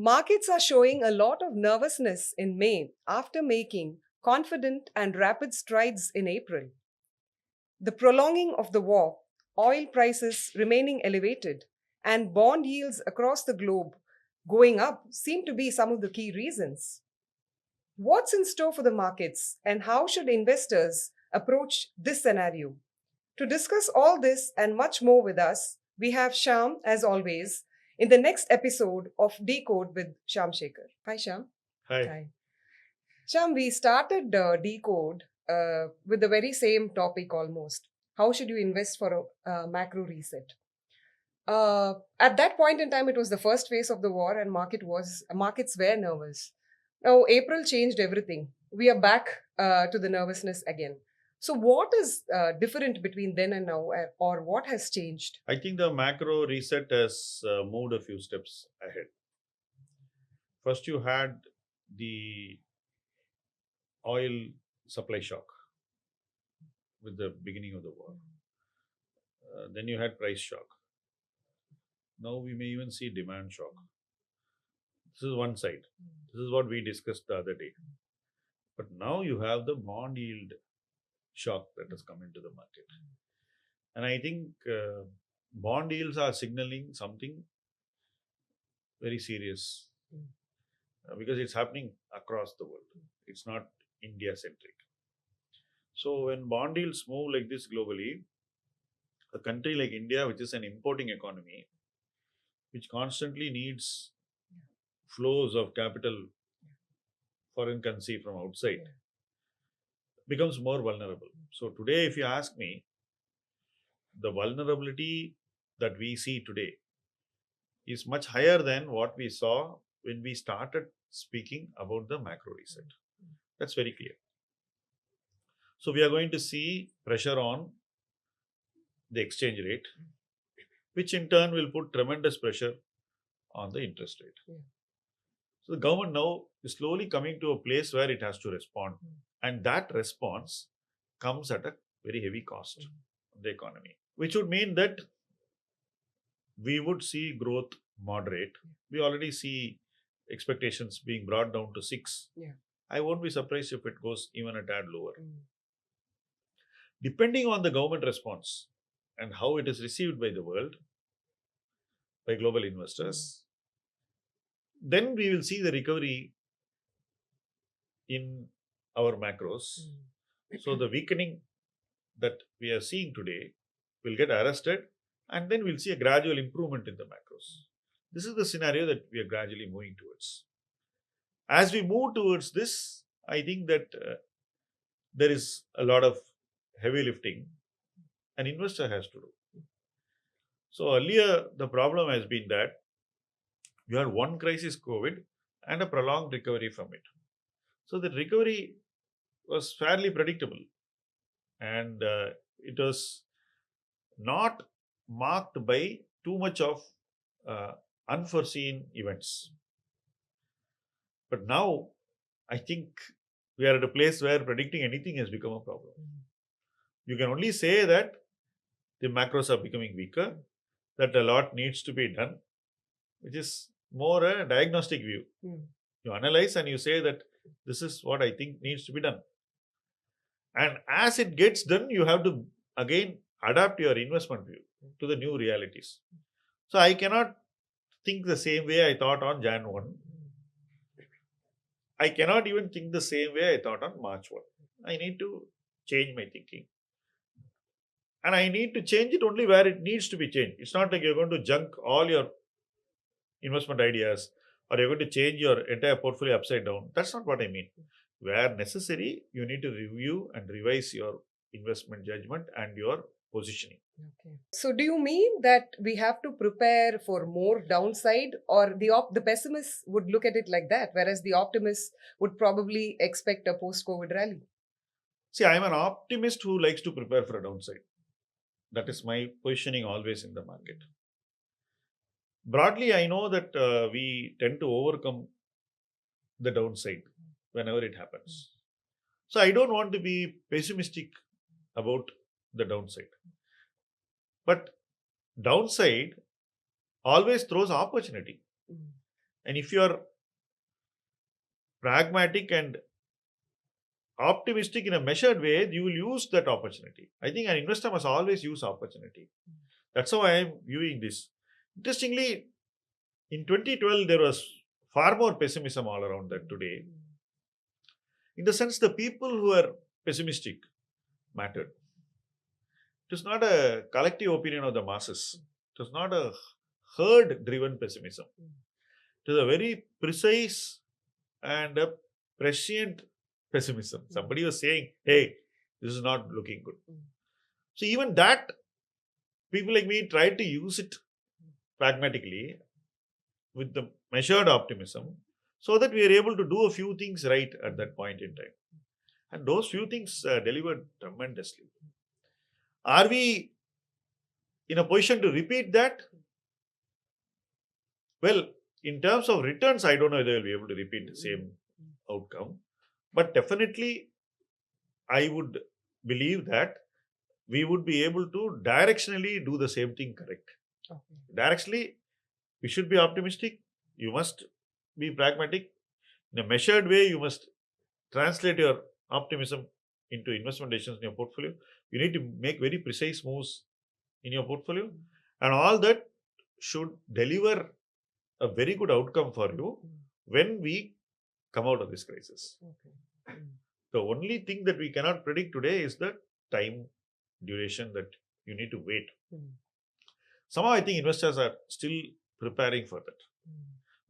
Markets are showing a lot of nervousness in May after making confident and rapid strides in April. The prolonging of the war, oil prices remaining elevated, and bond yields across the globe going up seem to be some of the key reasons. What's in store for the markets, and how should investors approach this scenario? To discuss all this and much more with us, we have Shyam, as always, in the next episode of Decode with Shyam Sekhar. Hi, Shyam. Hi. Hi. Shyam, we started Decode with the very same topic almost. How should you invest for a macro reset? At that point in time, it was the first phase of the war, and markets were nervous. Now, April changed everything. We are back to the nervousness again. So, what is different between then and now, or what has changed? I think the macro reset has moved a few steps ahead. First, you had the oil supply shock with the beginning of the war. Then you had price shock. Now we may even see demand shock. This is one side. This is what we discussed the other day. But now you have the bond yield shock that has come into the market. And I think bond yields are signaling something very serious because it's happening across the world. It's not India centric. So when bond yields move like this globally, a country like India, which is an importing economy, which constantly needs flows of capital, foreign currency from outside, becomes more vulnerable. So today, if you ask me, the vulnerability that we see today is much higher than what we saw when we started speaking about the macro reset. That's very clear. So we are going to see pressure on the exchange rate, which in turn will put tremendous pressure on the interest rate. So the government now is slowly coming to a place where it has to respond. And that response comes at a very heavy cost on the economy, which would mean that we would see growth moderate. We already see expectations being brought down to 6. I won't be surprised if it goes even a tad lower. Depending on the government response and how it is received by the world, by global investors, then we will see the recovery in our macros. So the weakening that we are seeing today will get arrested, and then we'll see a gradual improvement in the macros. This is the scenario that we are gradually moving towards. As we move towards this, I think that there is a lot of heavy lifting an investor has to do. So earlier, the problem has been that you had one crisis, COVID, and a prolonged recovery from it. So the recovery was fairly predictable, and it was not marked by too much of unforeseen events. But now, I think we are at a place where predicting anything has become a problem. You can only say that the macros are becoming weaker, that a lot needs to be done, which is more a diagnostic view. You analyze and you say that this is what I think needs to be done. And as it gets done, you have to again adapt your investment view to the new realities. So I cannot think the same way I thought on Jan 1. I cannot even think the same way I thought on March 1. I need to change my thinking. And I need to change it only where it needs to be changed. It's not like you're going to junk all your investment ideas or you're going to change your entire portfolio upside down. That's not what I mean. Where necessary, you need to review and revise your investment judgment and your positioning. Okay. So, do you mean that we have to prepare for more downside, or the pessimists would look at it like that, whereas the optimists would probably expect a post-COVID rally? See, I'm an optimist who likes to prepare for a downside. That is my positioning always in the market. Broadly, I know that we tend to overcome the downside whenever it happens. So I don't want to be pessimistic about the downside. But downside always throws opportunity. And if you are pragmatic and optimistic in a measured way, you will use that opportunity. I think an investor must always use opportunity. That's how I am viewing this. Interestingly, in 2012, there was far more pessimism all around that today. In the sense, the people who are pessimistic mattered. It was not a collective opinion of the masses. It was not a herd-driven pessimism. It was a very precise and a prescient pessimism. Somebody was saying, hey, this is not looking good. So even that, people like me tried to use it pragmatically with the measured optimism so that we are able to do a few things right at that point in time. And those few things delivered tremendously. Are we in a position to repeat that? Well, in terms of returns, I don't know whether we'll be able to repeat the same outcome. But definitely, I would believe that we would be able to directionally do the same thing correct. Okay. Directionally, we should be optimistic. You must be pragmatic. In a measured way, you must translate your optimism into investment decisions in your portfolio. You need to make very precise moves in your portfolio. And all that should deliver a very good outcome for you when we come out of this crisis. Okay. The only thing that we cannot predict today is the time duration that you need to wait. Somehow I think investors are still preparing for that.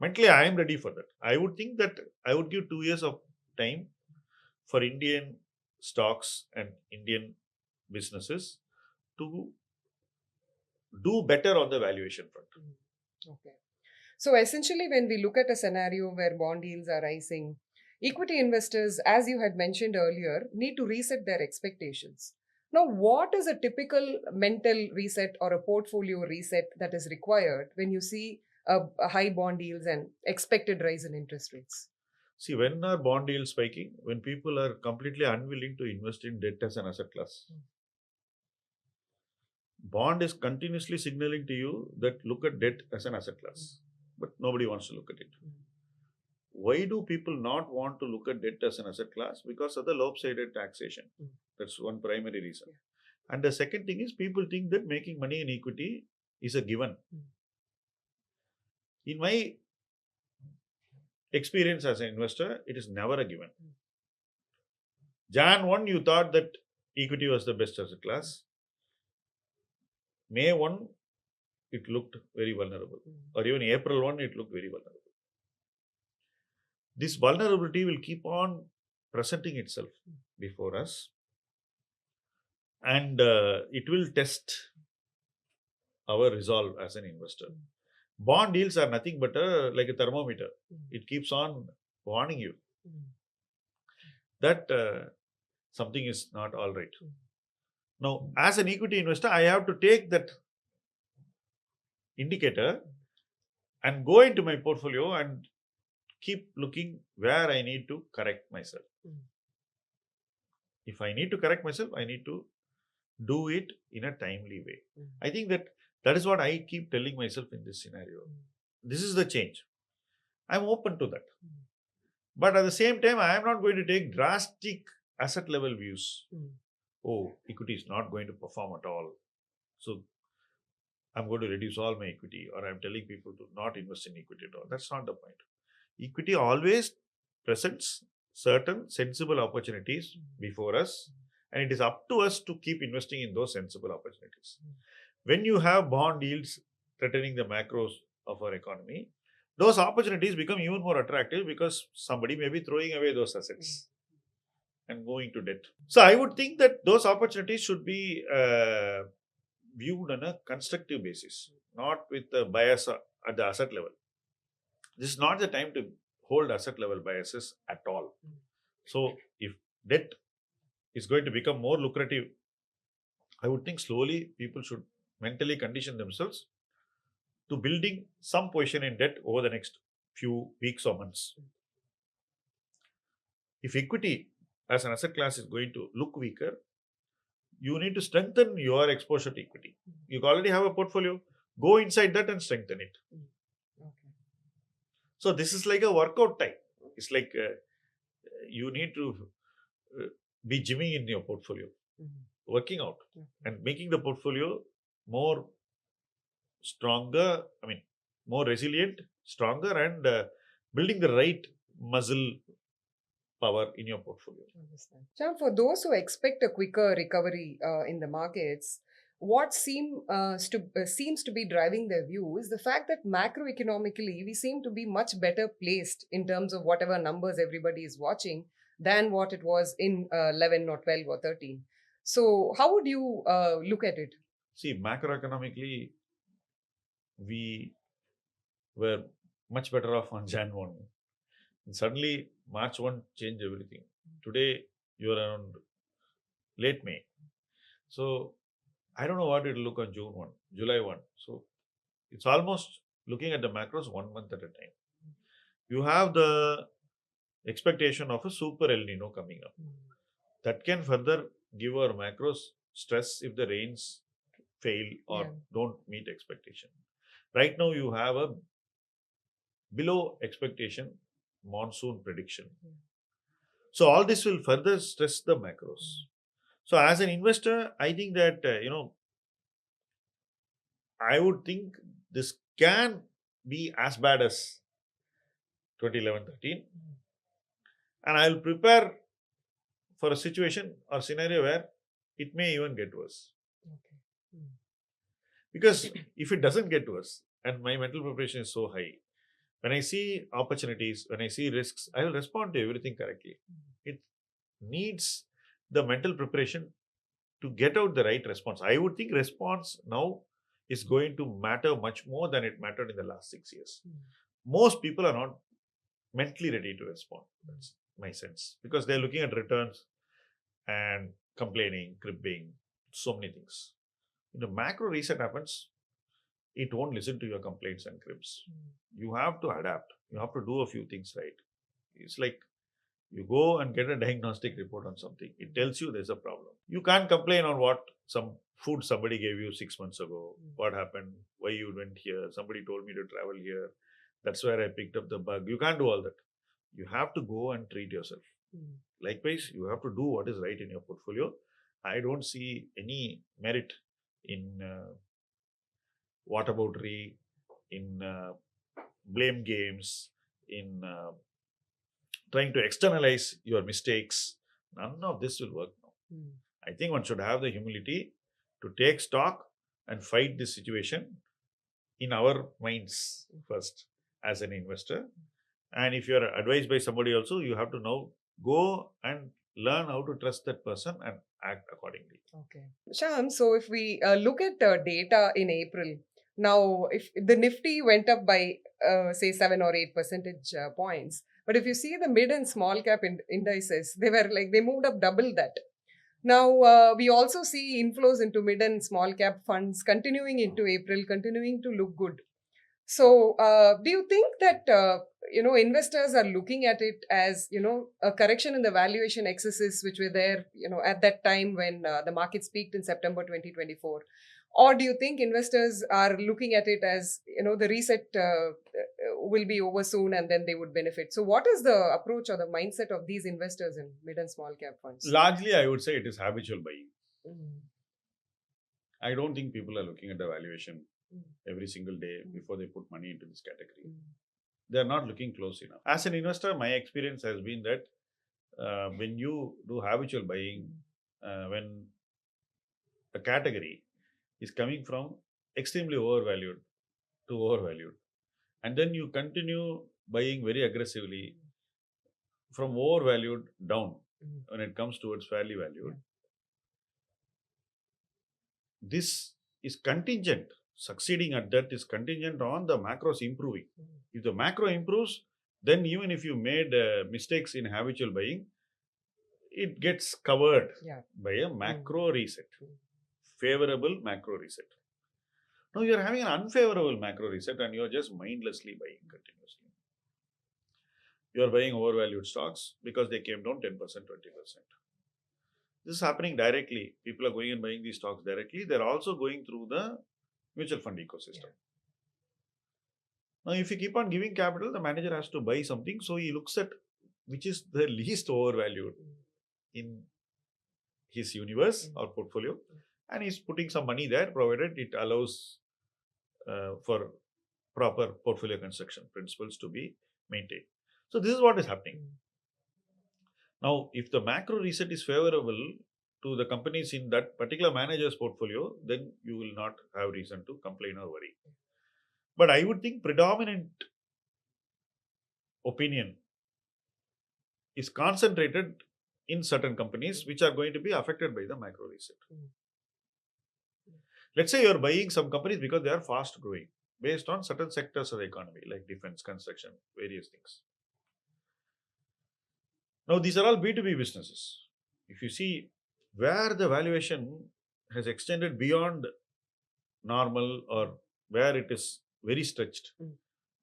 Mentally, I am ready for that. I would think that I would give 2 years of time for Indian stocks and Indian businesses to do better on the valuation front. Okay. So essentially, when we look at a scenario where bond yields are rising, equity investors, as you had mentioned earlier, need to reset their expectations. Now, what is a typical mental reset or a portfolio reset that is required when you see a high bond yields and expected rise in interest rates? See, when are bond yields spiking? When people are completely unwilling to invest in debt as an asset class. Bond is continuously signaling to you that look at debt as an asset class, but nobody wants to look at it. Why do people not want to look at debt as an asset class? Because of the lopsided taxation. That's one primary reason. And the second thing is people think that making money in equity is a given. In my experience as an investor, it is never a given. Jan 1, you thought that equity was the best asset class. May 1, it looked very vulnerable. Or even April 1, it looked very vulnerable. This vulnerability will keep on presenting itself before us. And it will test our resolve as an investor. Bond yields are nothing but like a thermometer. It keeps on warning you that something is not all right. Now, as an equity investor, I have to take that indicator and go into my portfolio and keep looking where I need to correct myself. If I need to correct myself, I need to do it in a timely way. I think that is what I keep telling myself in this scenario. This is the change. I'm open to that. But at the same time, I am not going to take drastic asset level views. Oh, equity is not going to perform at all, so I'm going to reduce all my equity, or I'm telling people to not invest in equity at all. That's not the point. Equity always presents certain sensible opportunities before us, and it is up to us to keep investing in those sensible opportunities. When you have bond yields threatening the macros of our economy, those opportunities become even more attractive because somebody may be throwing away those assets and going to debt. So I would think that those opportunities should be viewed on a constructive basis, not with a bias at the asset level. This is not the time to hold asset level biases at all. So if debt is going to become more lucrative, I would think slowly people should mentally condition themselves to building some position in debt over the next few weeks or months. If equity as an asset class is going to look weaker, you need to strengthen your exposure to equity. You already have a portfolio, go inside that and strengthen it. So this is like a workout time. It's like you need to be gymming in your portfolio, working out, and making the portfolio more stronger. I mean, more resilient, stronger, and building the right muscle power in your portfolio. Understand. Shyam, for those who expect a quicker recovery in the markets, what seems to be driving their view is the fact that macroeconomically we seem to be much better placed in terms of whatever numbers everybody is watching than what it was in 11 or 12 or 13. So, how would you look at it? See, macroeconomically, we were much better off on Jan 1. And suddenly, March 1 changed everything. Today, you are around late May. So, I don't know what it will look on June 1, July 1. So, it's almost looking at the macros 1 month at a time. You have the expectation of a super El Nino coming up. That can further give our macros stress if the rains fail or don't meet expectation. Right now, you have a below expectation monsoon prediction. So all this will further stress the macros. So as an investor, I think that I would think this can be as bad as 2011-13, and I will prepare for a situation or scenario where it may even get worse. Because if it doesn't get worse, and my mental preparation is so high, when I see opportunities, when I see risks, I will respond to everything correctly. It needs the mental preparation to get out the right response. I would think response now is going to matter much more than it mattered in the last 6 years. Most people are not mentally ready to respond. That's my sense. Because they're looking at returns and complaining, cribbing, so many things. When the macro reset happens, it won't listen to your complaints and cribs. You have to adapt. You have to do a few things right. It's like you go and get a diagnostic report on something. It tells you there's a problem. You can't complain on what some food somebody gave you 6 months ago. What happened? Why you went here? Somebody told me to travel here. That's where I picked up the bug. You can't do all that. You have to go and treat yourself. Likewise, you have to do what is right in your portfolio. I don't see any merit in whataboutery, in blame games, in trying to externalize your mistakes. None of this will work now. I think one should have the humility to take stock and fight this situation in our minds first as an investor. And if you are advised by somebody also, you have to now go and learn how to trust that person and act accordingly. Okay. Shyam, so if we look at data in April, now if the Nifty went up by say 7 or 8 percentage points, but if you see the mid and small cap indices, they moved up double that. Now we also see inflows into mid and small cap funds continuing into April, continuing to look good. So, do you think that investors are looking at it as a correction in the valuation excesses which were there at that time when the markets peaked in September 2024, or do you think investors are looking at it as the reset will be over soon and then they would benefit? So, what is the approach or the mindset of these investors in mid and small cap funds? Largely, I would say it is habitual buying. I don't think people are looking at the valuation every single day before they put money into this category. They are not looking close enough. As an investor, my experience has been that when you do habitual buying, when a category is coming from extremely overvalued to overvalued, and then you continue buying very aggressively from overvalued down when it comes towards fairly valued, this is contingent. Succeeding at that is contingent on the macros improving. If the macro improves, then even if you made mistakes in habitual buying, it gets covered by a macro reset, favorable macro reset. Now you're having an unfavorable macro reset and you're just mindlessly buying continuously. You're buying overvalued stocks because they came down 10%, 20%. This is happening directly. People are going and buying these stocks directly. They're also going through the mutual fund ecosystem. Now, if you keep on giving capital, the manager has to buy something. So he looks at which is the least overvalued in his universe or portfolio, and he's putting some money there, provided it allows for proper portfolio construction principles to be maintained. So this is what is happening. Now, if the macro reset is favorable to the companies in that particular manager's portfolio, then you will not have reason to complain or worry. But I would think predominant opinion is concentrated in certain companies which are going to be affected by the macro reset. Let's say you're buying some companies because they are fast growing based on certain sectors of the economy like defense, construction, various things. Now, these are all B2B businesses. If you see where the valuation has extended beyond normal or where it is very stretched,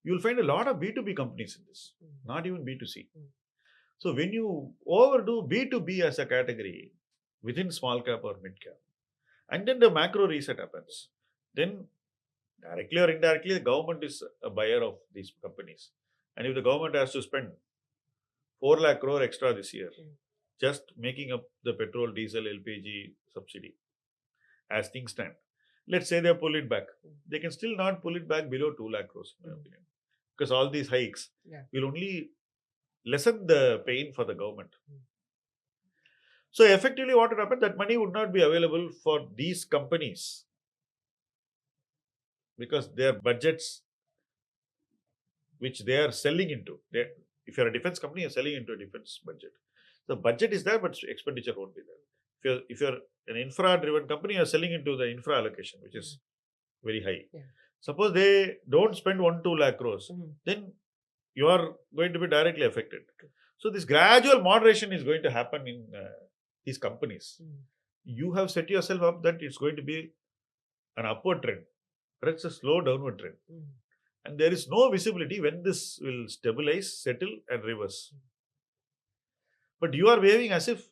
you will find a lot of B2B companies in this, not even B2C. So, when you overdo B2B as a category within small cap or mid cap, and then the macro reset happens, then directly or indirectly, the government is a buyer of these companies. And if the government has to spend 4 lakh crore extra this year, just making up the petrol, diesel, LPG subsidy, as things stand, let's say they pull it back. They can still not pull it back below 2 lakh crores, in my opinion. Because all these hikes will only lessen the pain for the government. So effectively what would happen, that money would not be available for these companies because their budgets which they are selling into, if you're a defense company, you're selling into a defense budget. The budget is there, but expenditure won't be there. If you're an infra-driven company, you're selling into the infra allocation, which is very high. Suppose they don't spend 1-2 lakh crores, then you are going to be directly affected. So this gradual moderation is going to happen in these companies. You have set yourself up that it's going to be an upward trend, but it's a slow downward trend. And there is no visibility when this will stabilize, settle, and reverse. But you are behaving as if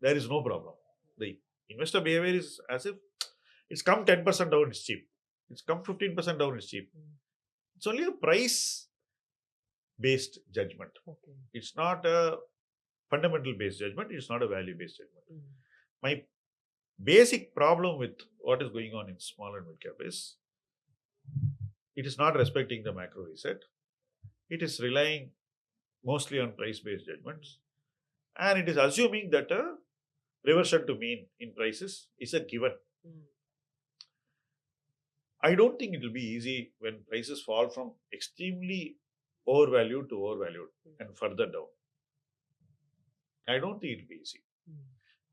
there is no problem. The investor behavior is as if it's come 10% down, it's cheap. It's come 15% down, it's cheap. It's only a price based judgment. It's not a fundamental based judgment, it's not a value based judgment. My basic problem with what is going on in small and mid cap is it is not respecting the macro reset. It is relying mostly on price based judgments, and it is assuming that a reversion to mean in prices is a given. I don't think it will be easy when prices fall from extremely overvalued to overvalued and further down. I don't think it will be easy.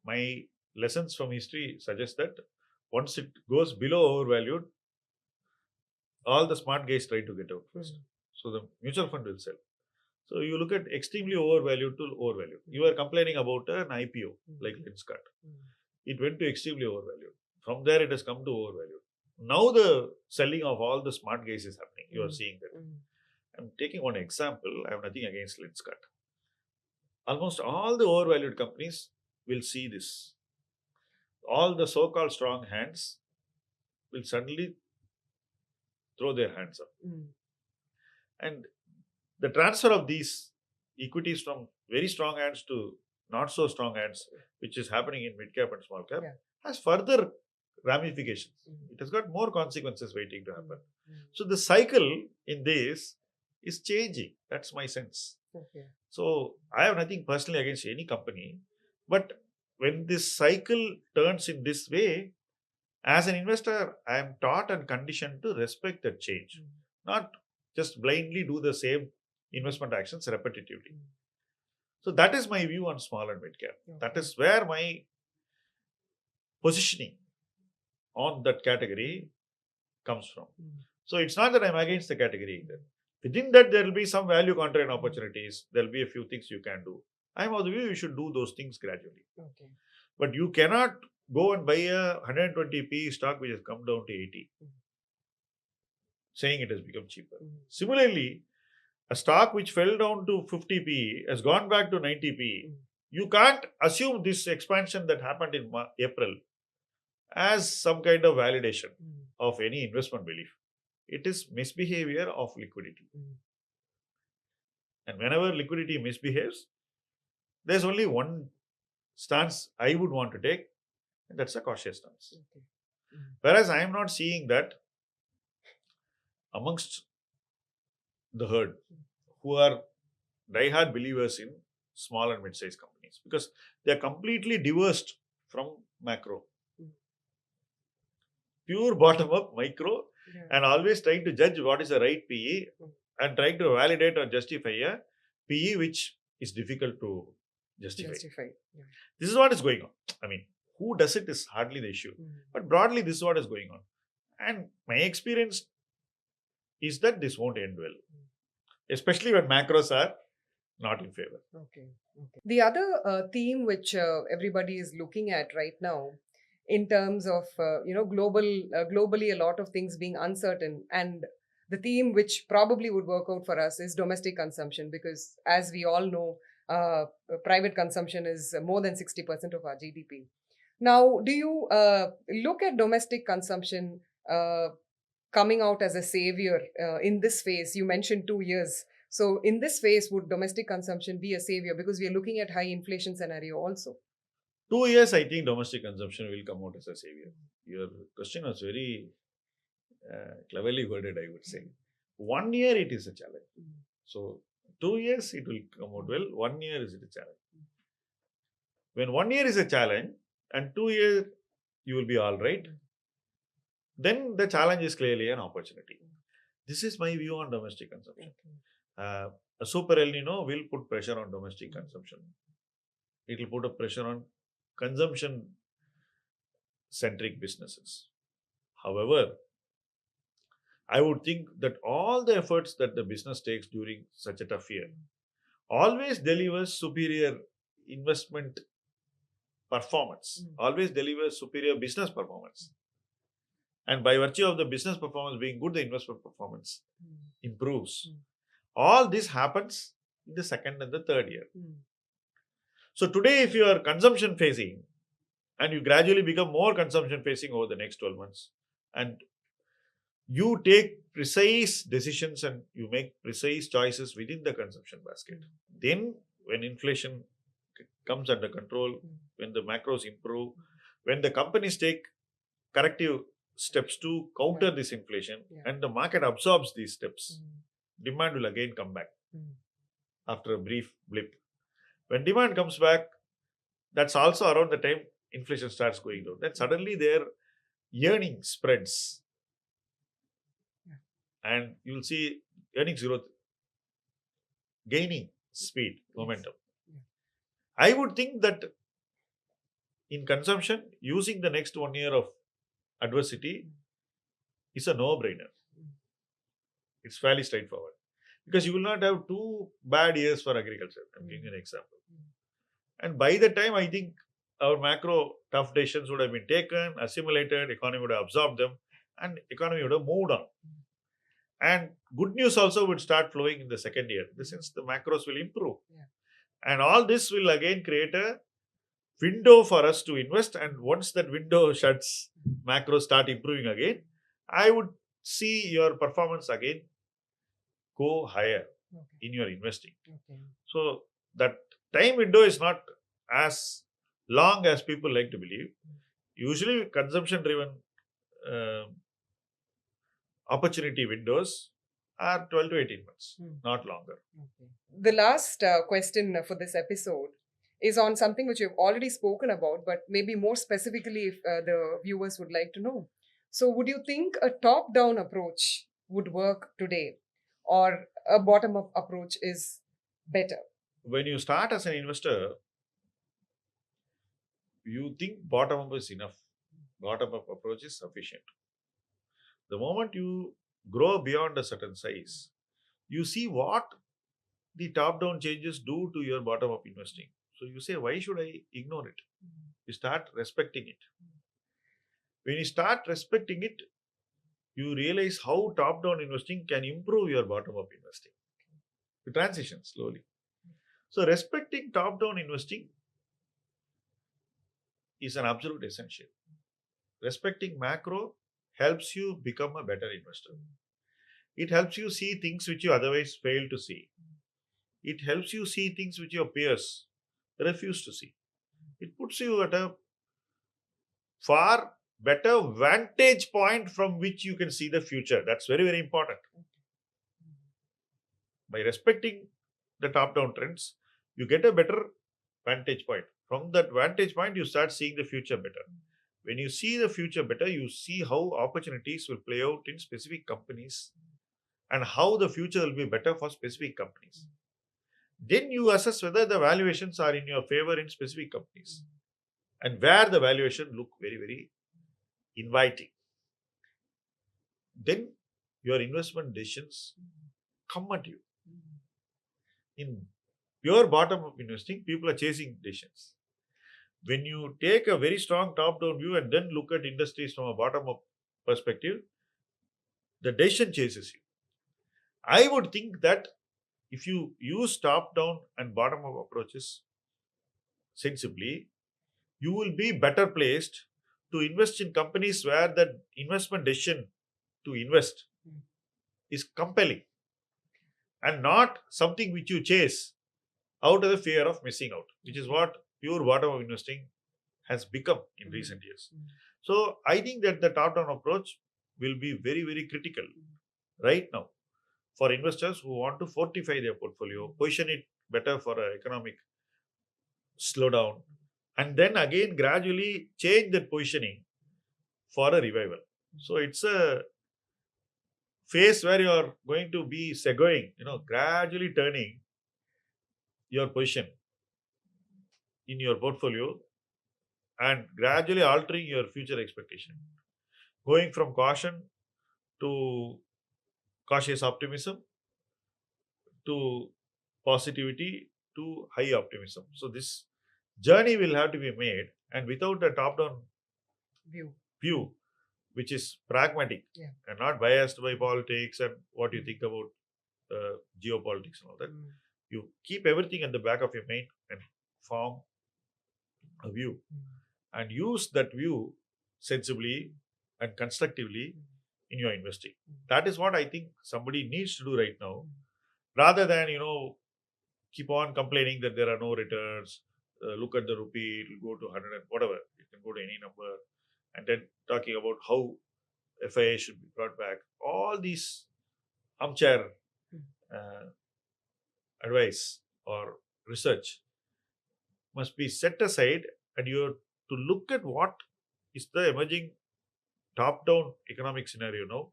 My lessons from history suggest that once it goes below overvalued, all the smart guys try to get out first. So the mutual fund will sell. So you look at extremely overvalued to overvalued. You are complaining about an IPO like Linscart. It went to extremely overvalued. From there it has come to overvalued. Now the selling of all the smart guys is happening. You are seeing that. I'm taking one example. I have nothing against Linscart. Almost all the overvalued companies will see this. All the so-called strong hands will suddenly throw their hands up. And the transfer of these equities from very strong hands to not so strong hands, which is happening in mid cap and small cap, has further ramifications. It has got more consequences waiting to happen. So the cycle in this is changing. That's my sense. So I have nothing personally against any company, but when this cycle turns in this way, as an investor, I am taught and conditioned to respect that change, not just blindly do the same investment actions repetitively. So that is my view on small and mid cap. That is where my positioning on that category comes from. So it's not that I'm against the category either. Within that, there will be some value contrarian opportunities. There will be a few things you can do. I'm of the view you should do those things gradually. But you cannot go and buy a 120 PE stock which has come down to 80, saying it has become cheaper. Similarly, a stock which fell down to 50 PE has gone back to 90 PE. You can't assume this expansion that happened in April as some kind of validation of any investment belief. It is misbehavior of liquidity. Mm. And whenever liquidity misbehaves, there's only one stance I would want to take, and that's a cautious stance. Okay. Mm. Whereas I am not seeing that amongst the herd who are die-hard believers in small and mid-sized companies, because they are completely divorced from macro. Mm. Pure bottom-up micro, Yeah. and always trying to judge what is the right PE Mm. and trying to validate or justify a PE which is difficult to justify. Yeah. This is what is going on. I mean, who does it is hardly the issue. Mm. But broadly, this is what is going on. And my experience is that this won't end well, especially when macros are not in favor. Okay. The other theme which everybody is looking at right now, in terms of globally a lot of things being uncertain, and the theme which probably would work out for us is domestic consumption, because as we all know, private consumption is more than 60% of our GDP. Now, do you look at domestic consumption coming out as a savior in this phase? You mentioned 2 years. So, in this phase, would domestic consumption be a savior? Because we are looking at high inflation scenario also. 2 years, I think domestic consumption will come out as a savior. Your question was very cleverly worded, I would say. 1 year, it is a challenge. So, 2 years, it will come out well. 1 year is it a challenge. When 1 year is a challenge and 2 years, you will be all right, then the challenge is clearly an opportunity. This is my view on domestic consumption. A super El Nino will put pressure on domestic consumption. It will put a pressure on consumption-centric businesses. However, I would think that all the efforts that the business takes during such a tough year always delivers superior investment performance, always delivers superior business performance. And by virtue of the business performance being good, the investment performance improves. All this happens in the second and the third year. So today, if you are consumption facing and you gradually become more consumption facing over the next 12 months, and you take precise decisions and you make precise choices within the consumption basket, then when inflation comes under control, when the macros improve, when the companies take corrective steps to counter this inflation, and the market absorbs these steps, demand will again come back after a brief blip. When demand comes back, that's also around the time inflation starts going down. Then suddenly their earning spreads, and you'll see earnings growth gaining speed, momentum. I would think that in consumption, using the next 1 year of adversity is a no-brainer. It's fairly straightforward, because you will not have 2 bad years for agriculture. I'm giving you an example. And by the time, I think our macro tough decisions would have been taken, assimilated, economy would have absorbed them, and economy would have moved on. And good news also would start flowing in the second year, in the sense the macros will improve. And all this will again create a window for us to invest. And once that window shuts, macros start improving again, I would see your performance again go higher in your investing. So that time window is not as long as people like to believe. Usually consumption driven opportunity windows are 12 to 18 months, not longer. The last question for this episode is on something which you've already spoken about, but maybe more specifically if the viewers would like to know. So would you think a top-down approach would work today, or a bottom-up approach is better? When you start as an investor, you think bottom-up is enough. Bottom-up approach is sufficient. The moment you grow beyond a certain size, you see what the top-down changes do to your bottom-up investing. So you say, why should I ignore it? You start respecting it. When you start respecting it, you realize how top-down investing can improve your bottom-up investing. You transition slowly. So respecting top-down investing is an absolute essential. Respecting macro helps you become a better investor. It helps you see things which you otherwise fail to see. It helps you see things which your peers refuse to see. It puts you at a far better vantage point from which you can see the future. That's very, very important. By respecting the top down trends, you get a better vantage point. From that vantage point, you start seeing the future better. When you see the future better, you see how opportunities will play out in specific companies and how the future will be better for specific companies. Then you assess whether the valuations are in your favor in specific companies and where the valuation look very, very inviting. Then your investment decisions come at you. In pure bottom up investing, people are chasing decisions. When you take a very strong top down view and then look at industries from a bottom up perspective, the decision chases you. I would think that if you use top down and bottom up approaches sensibly, you will be better placed to invest in companies where the investment decision to invest is compelling and not something which you chase out of the fear of missing out, which is what pure bottom up investing has become in recent years. So I think that the top down approach will be very, very critical right now for investors who want to fortify their portfolio, position it better for an economic slowdown, and then again gradually change that positioning for a revival. So it's a phase where you are going to be segueing, gradually turning your position in your portfolio and gradually altering your future expectation, going from caution to cautious optimism to positivity to high optimism. So this journey will have to be made, and without a top-down view, which is pragmatic and not biased by politics and what you think about geopolitics and all that, you keep everything at the back of your mind and form a view and use that view sensibly and constructively in your investing. That is what I think somebody needs to do right now, rather than keep on complaining that there are no returns. Look at the rupee, it will go to 100 and whatever, it can go to any number, and then talking about how FIA should be brought back. All these armchair advice or research must be set aside, and you have to look at what is the emerging top-down economic scenario now,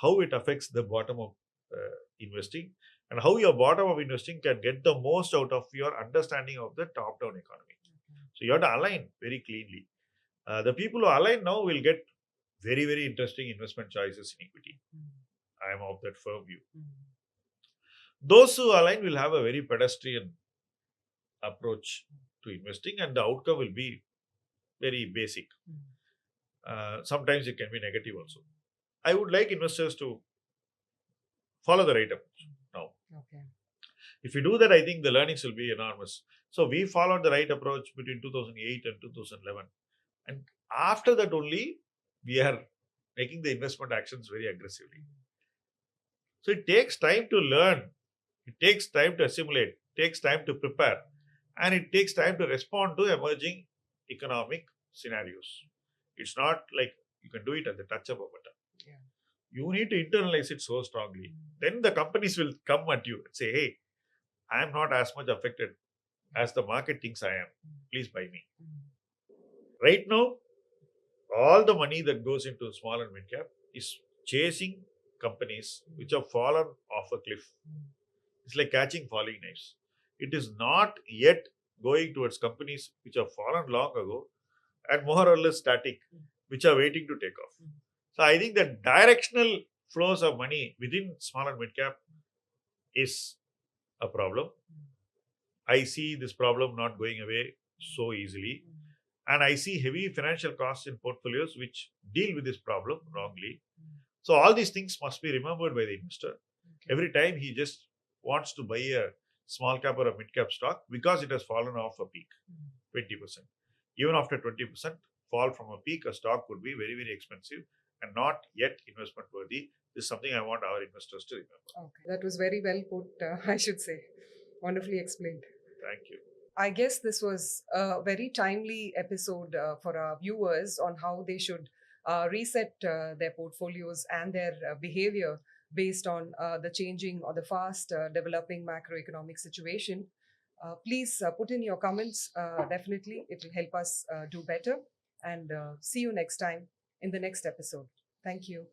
how it affects the bottom of investing, and how your bottom of investing can get the most out of your understanding of the top-down economy. So you have to align very cleanly. The people who align now will get very, very interesting investment choices in equity. I am of that firm view. Those who align will have a very pedestrian approach to investing, and the outcome will be very basic. Sometimes it can be negative also. I would like investors to follow the right approach now. If you do that, I think the learnings will be enormous. So we followed the right approach between 2008 and 2011. And after that only, we are making the investment actions very aggressively. So it takes time to learn. It takes time to assimilate. It takes time to prepare. And it takes time to respond to emerging economic scenarios. It's not like you can do it at the touch of a button. You need to internalize it so strongly. Then the companies will come at you and say, hey, I am not as much affected as the market thinks I am. Please buy me. Right now, all the money that goes into small and mid cap is chasing companies which have fallen off a cliff. It's like catching falling knives. It is not yet going towards companies which have fallen long ago and more or less static, which are waiting to take off. So I think the directional flows of money within small and mid cap is a problem. I see this problem not going away so easily. And I see heavy financial costs in portfolios which deal with this problem wrongly. So all these things must be remembered by the investor. Every time he just wants to buy a small cap or a mid cap stock because it has fallen off a peak, 20%. Even after 20% fall from a peak, a stock could be very, very expensive and not yet investment worthy. This is something I want our investors to remember. Okay, that was very well put, I should say. Wonderfully explained. Thank you. I guess this was a very timely episode for our viewers on how they should reset their portfolios and their behavior based on the changing or the fast developing macroeconomic situation. Please put in your comments. Definitely, it will help us do better. And see you next time in the next episode. Thank you.